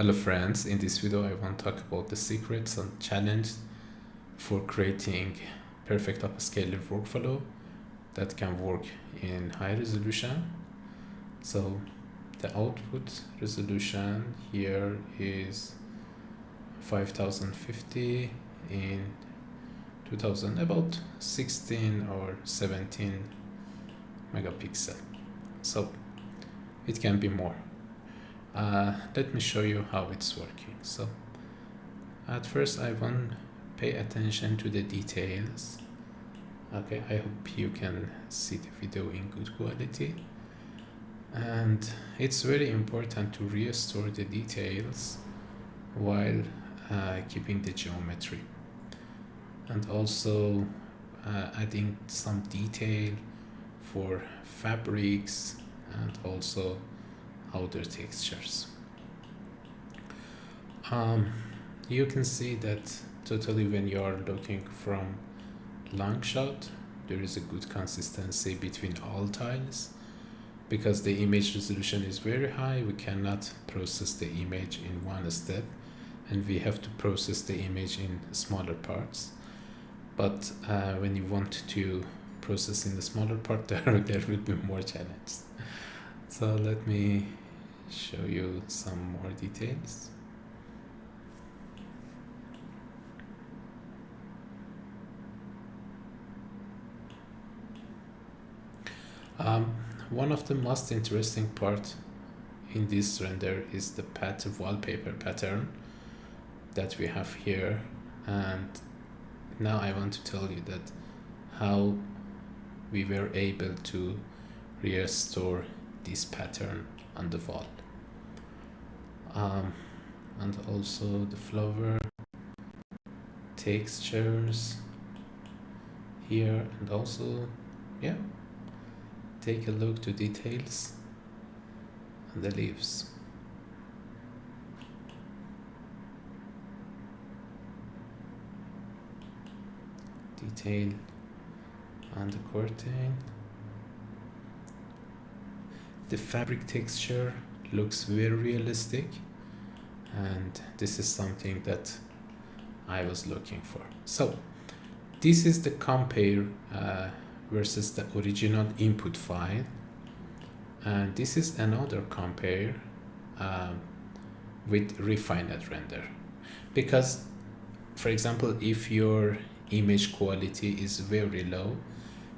Hello friends, in this video I want to talk about the secrets and challenge for creating perfect upscaler workflow that can work in high resolution. So the output resolution here is 5050 in 2000, about 16 or 17 megapixel. So it can be more. Let me show you how it's working. So at first I want to pay attention to the details. Okay, I hope you can see the video in good quality. And it's very important to restore the details while keeping the geometry. And also adding some detail for fabrics and also outer textures. You can see that totally when you are looking from long shot, there is a good consistency between all tiles. Because the image resolution is very high, we cannot process the image in one step, and we have to process the image in smaller parts. But when you want to process in the smaller part, there will be more challenges. So let me show you some more details. One of the most interesting part in this render is the wallpaper pattern that we have here, and now I want to tell you that how we were able to restore this pattern on the wall. And also the flower textures here, and also take a look to details and the leaves. Detail on the curtain. The fabric texture looks very realistic, and this is something that I was looking for. So this is the compare versus the original input file, and this is another compare with refined render. Because for example, if your image quality is very low,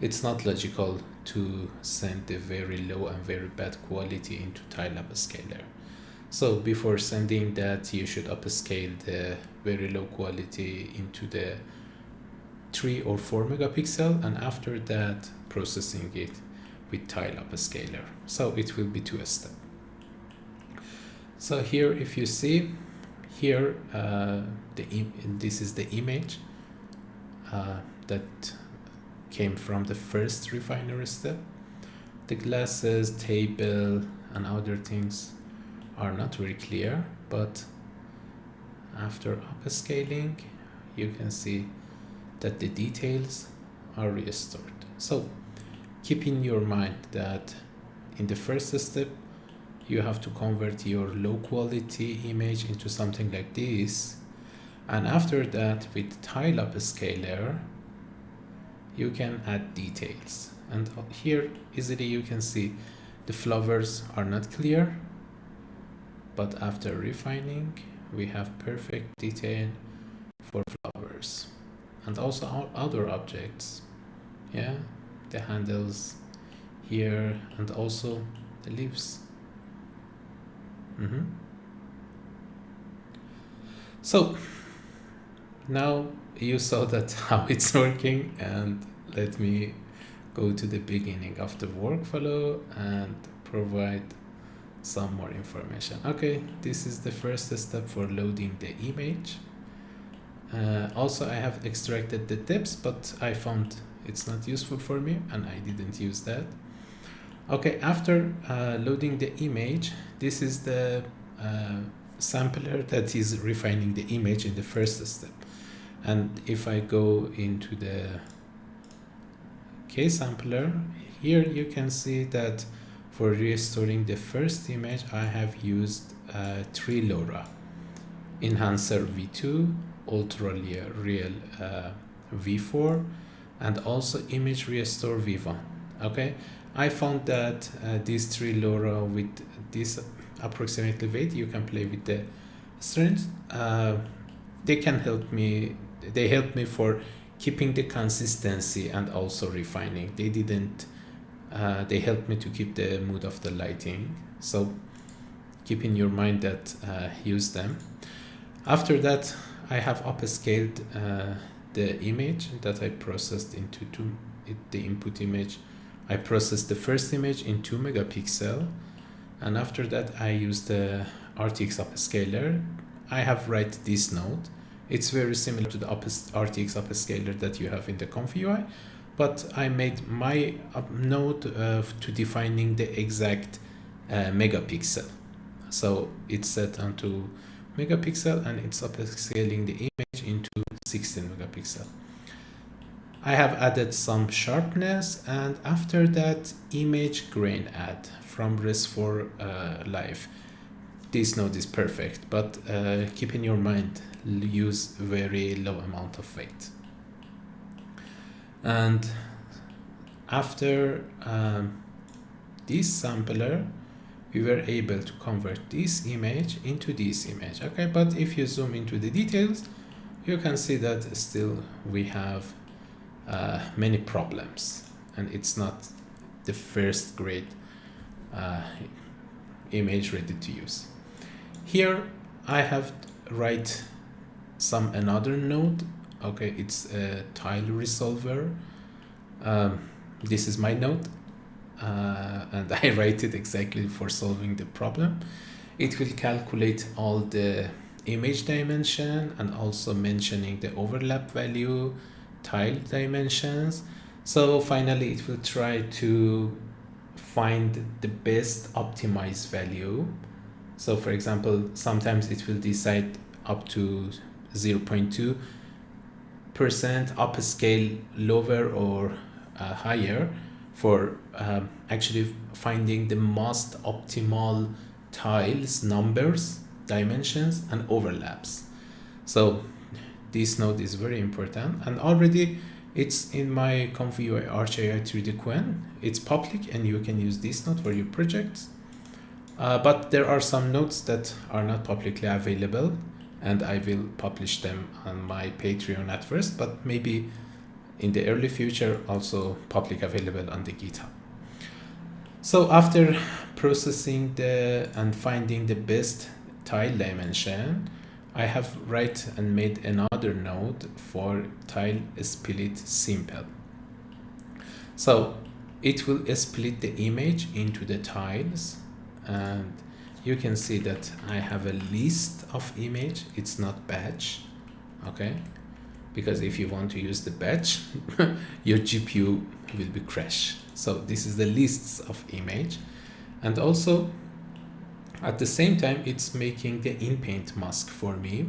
it's not logical to send the very low and very bad quality into tile upscaler. So before sending that, you should upscale the very low quality into the 3 or 4 megapixel, and after that processing it with tile upscaler. So it will be 2-step. So here, if you see here, this is the image that came from the first refiner step. The glasses, table, and other things are not very clear, but after upscaling, you can see that the details are restored. So keep in your mind that in the first step, you have to convert your low quality image into something like this. And after that, with tile upscaler, you can add details. And here easily you can see the flowers are not clear, but after refining, we have perfect detail for flowers. And also other objects, the handles here, and also the leaves. So now you saw that how it's working, and let me go to the beginning of the workflow and provide some more information. Okay, this is the first step for loading the image. Also, I have extracted the depths, but I found it's not useful for me, and I didn't use that. Okay, after loading the image, this is the sampler that is refining the image in the first step. And if I go into the K-sampler, here you can see that for restoring the first image, I have used three LoRa: Enhancer V2, Ultra Real V4, and also Image Restore V1. Okay, I found that these three LoRa with this approximately weight, you can play with the strength. They can help me. They help me for keeping the consistency and also refining. They didn't. They helped me to keep the mood of the lighting. So keep in your mind that use them. After that, I have upscaled the image that I processed into the input image. I processed the first image in 2 megapixel, and after that I used the RTX Upscaler. I have write this node. It's very similar to the RTX Upscaler that you have in the ComfyUI, but I made my node to defining the exact megapixel. So it's set onto megapixel and it's upscaling the image into 16 megapixel. I have added some sharpness, and after that image grain add from Res4 Live. This node is perfect, but keep in your mind, use very low amount of weight. And after this sampler, we were able to convert this image into this image. Okay, but if you zoom into the details, you can see that still we have many problems, and it's not the first grade image ready to use. Here I have write another node. Okay, it's a tile resolver. This is my node, and I write it exactly for solving the problem. It will calculate all the image dimension and also mentioning the overlap value, tile dimensions. So finally it will try to find the best optimized value. So for example, sometimes it will decide up to 0.2% upscale lower or higher for actually finding the most optimal tiles, numbers, dimensions, and overlaps. So this node is very important, and already it's in my ComfyUI ArchAI 3D Quen. It's public and you can use this node for your projects. But there are some nodes that are not publicly available, and I will publish them on my Patreon at first, but maybe in the early future also public available on the GitHub. So after processing and finding the best tile dimension, I have write and made another node for tile split simple. So it will split the image into the tiles, and you can see that I have a list of image. It's not batch, okay? Because if you want to use the batch, your GPU will be crash. So this is the lists of image, and also at the same time it's making the inpaint mask for me.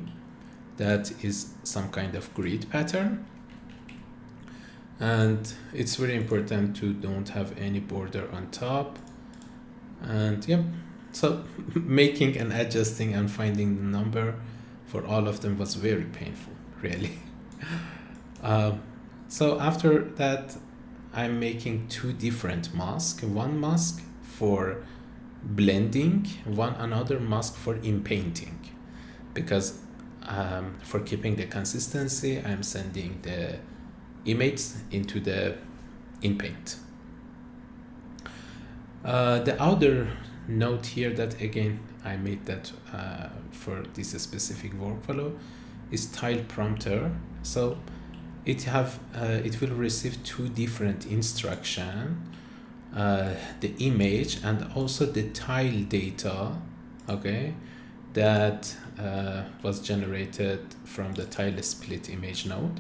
That is some kind of grid pattern, and it's very important to don't have any border on top. And yeah, so making and adjusting and finding the number for all of them was very painful, really. So after that, I'm making two different masks. One mask for blending, another mask for inpainting, because for keeping the consistency, I'm sending the image into the inpaint. The other note here that again I made that for this specific workflow is tile prompter. So it will receive two different instructions, the image and also the tile data, okay, that was generated from the tile split image node.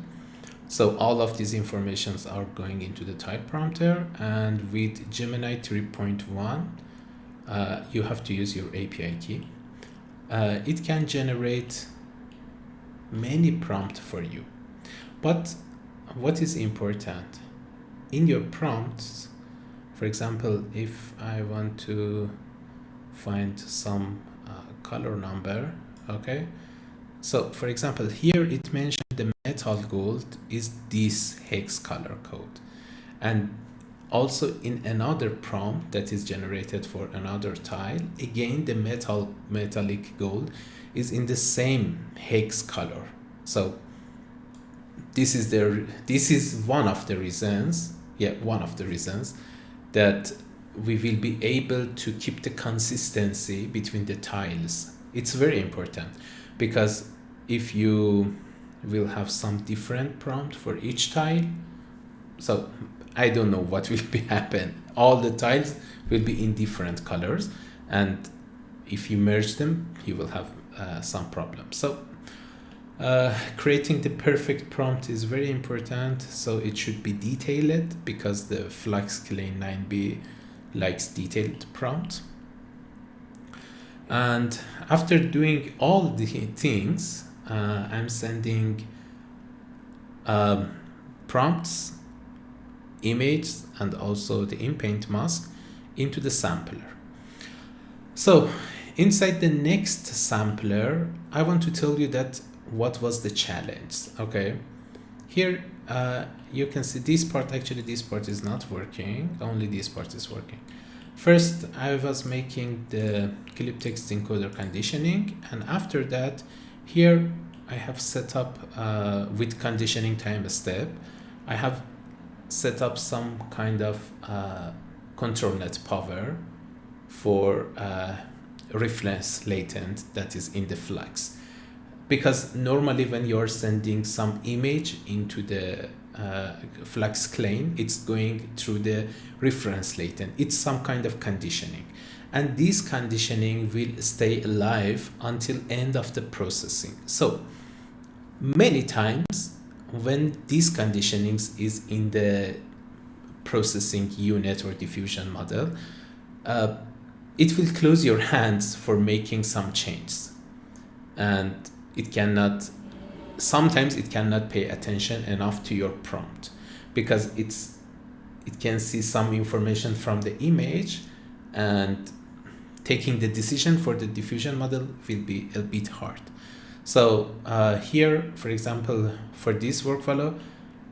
So all of these informations are going into the tile prompter, and with Gemini 3.1 you have to use your API key. It can generate many prompts for you, but what is important in your prompts, for example, if I want to find some color number. Okay, so for example, here it mentioned the metal gold is this hex color code, and also in another prompt that is generated for another tile, again the metallic gold is in the same hex color. So this is one of the reasons, that we will be able to keep the consistency between the tiles. It's very important, because if you will have some different prompt for each tile, so I don't know what will be happen. All the tiles will be in different colors, and if you merge them, you will have some problems. So creating the perfect prompt is very important. So it should be detailed, because the Flux Klein 9b likes detailed prompt. And after doing all the things, I'm sending prompts, image, and also the Inpaint mask into the sampler. So inside the next sampler, I want to tell you that what was the challenge. Okay, here you can see this part. Actually, this part is not working, only this part is working. First, I was making the clip text encoder conditioning, and after that, here I have set up with conditioning time step, I have set up some kind of control net power for reference latent that is in the Flux. Because normally when you're sending some image into the Flux Klein, it's going through the reference latent. It's some kind of conditioning, and this conditioning will stay alive until end of the processing. So many times when this conditioning is in the processing unit or diffusion model, it will close your hands for making some changes, and sometimes it cannot pay attention enough to your prompt, because it can see some information from the image, and taking the decision for the diffusion model will be a bit hard. So here, for example, for this workflow,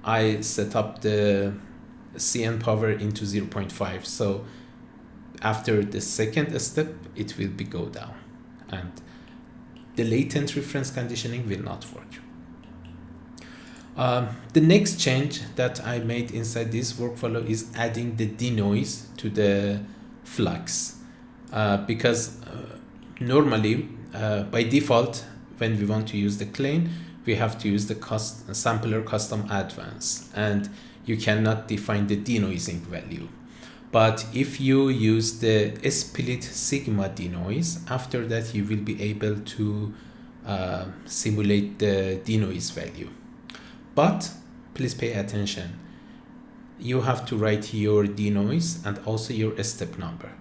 I set up the CN power into 0.5. So after the second step, it will be go down, and the latent reference conditioning will not work. The next change that I made inside this workflow is adding the denoise to the Flux, because normally by default, when we want to use the Klein, we have to use the sampler custom advance, and you cannot define the denoising value. But if you use the split sigma denoise, after that you will be able to simulate the denoise value. But please pay attention. You have to write your denoise and also your step number.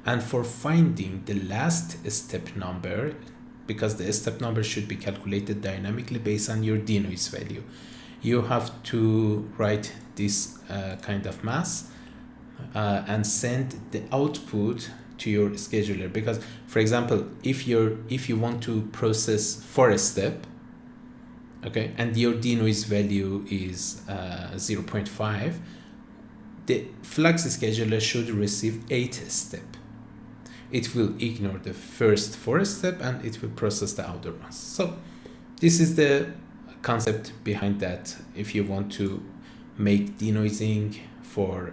And for finding the last step number, because the step number should be calculated dynamically based on your denoise value, you have to write this kind of mass and send the output to your scheduler. Because, for example, if you want to process for a step, okay, and your denoise value is 0.5, the Flux scheduler should receive 8 steps. It will ignore the first 4 steps and it will process the other ones. So this is the concept behind that. If you want to make denoising for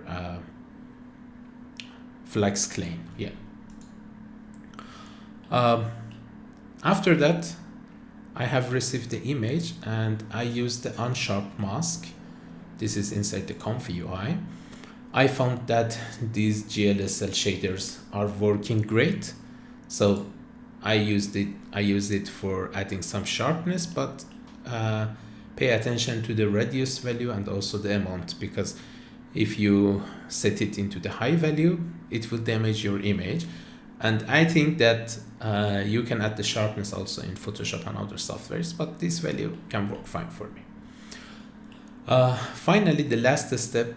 Flux Klein, yeah. After that, I have received the image and I use the unsharp mask. This is inside the ComfyUI. I found that these GLSL shaders are working great, so I use it for adding some sharpness, but pay attention to the radius value and also the amount, because if you set it into the high value, it will damage your image. And I think that you can add the sharpness also in Photoshop and other softwares, but this value can work fine for me. Finally, the last step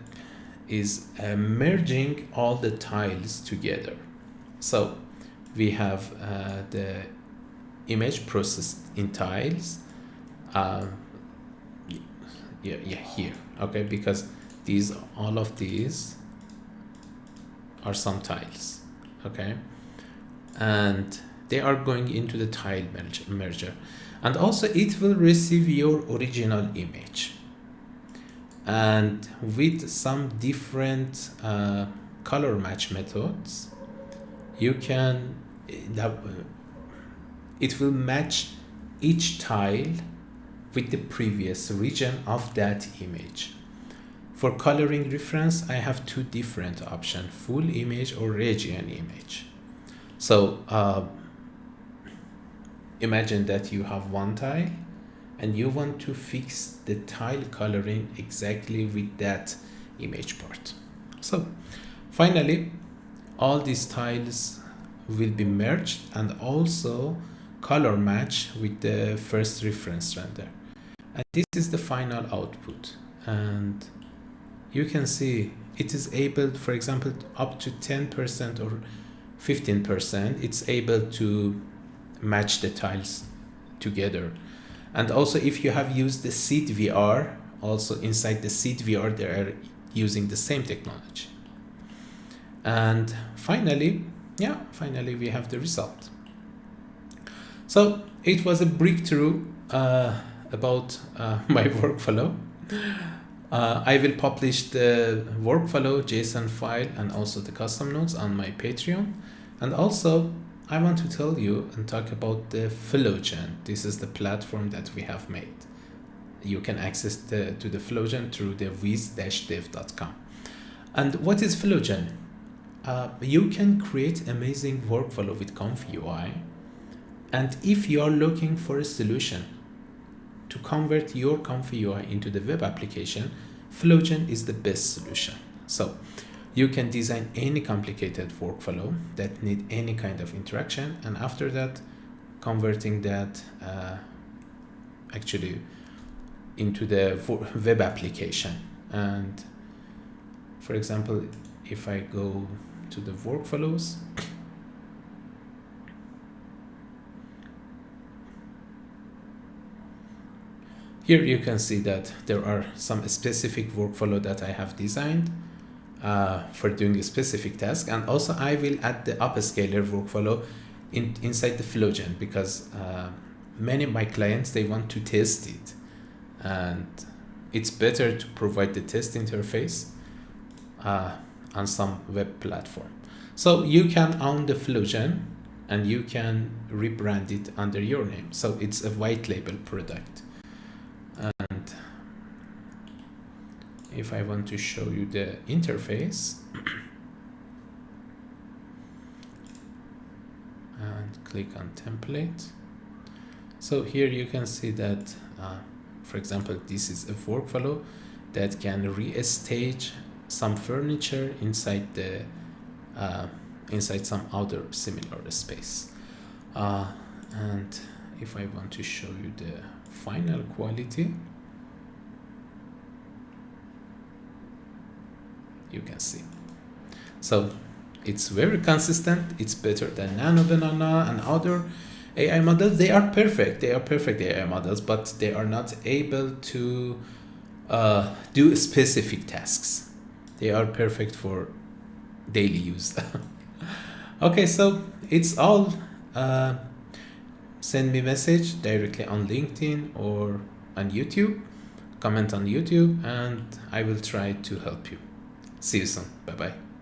is merging all the tiles together. So we have the image processed in tiles. Here, okay, because all of these are some tiles, okay, and they are going into the tile merger, and also it will receive your original image, and with some different color match methods you can it will match each tile with the previous region of that image. For coloring reference, I have two different options, full image or region image. So imagine that you have one tile and you want to fix the tile coloring exactly with that image part. So finally, all these tiles will be merged and also color match with the first reference render. And this is the final output. And you can see it is able, for example, up to 10% or 15%, it's able to match the tiles together. And also if you have used the Seed VR, also inside the Seed VR, they are using the same technology. And finally we have the result. So it was a breakthrough about my workflow. I will publish the workflow JSON file and also the custom nodes on my Patreon. And also I want to tell you and talk about the Flowgen. This is the platform that we have made. You can access to the Flowgen through the viz-dev.com. And what is Flowgen? You can create amazing workflow with ComfyUI. And if you are looking for a solution to convert your ComfyUI into the web application, Flowgen is the best solution. So you can design any complicated workflow that need any kind of interaction, and after that converting that actually into the web application. And for example, if I go to the workflows, here you can see that there are some specific workflow that I have designed for doing a specific task. And also I will add the Upscaler workflow inside the Flowgen, because many of my clients, they want to test it. And it's better to provide the test interface on some web platform. So you can own the Flowgen and you can rebrand it under your name. So it's a white label product. And if I want to show you the interface and click on template, so here you can see that for example, this is a workflow that can re-stage some furniture inside the inside some other similar space. And if I want to show you the final quality, you can see. So it's very consistent. It's better than Nano Banana and other AI models. They are perfect. They are perfect AI models, but they are not able to do specific tasks. They are perfect for daily use. Okay, so it's all. Send me a message directly on LinkedIn or on YouTube. Comment on YouTube and I will try to help you. See you soon. Bye-bye.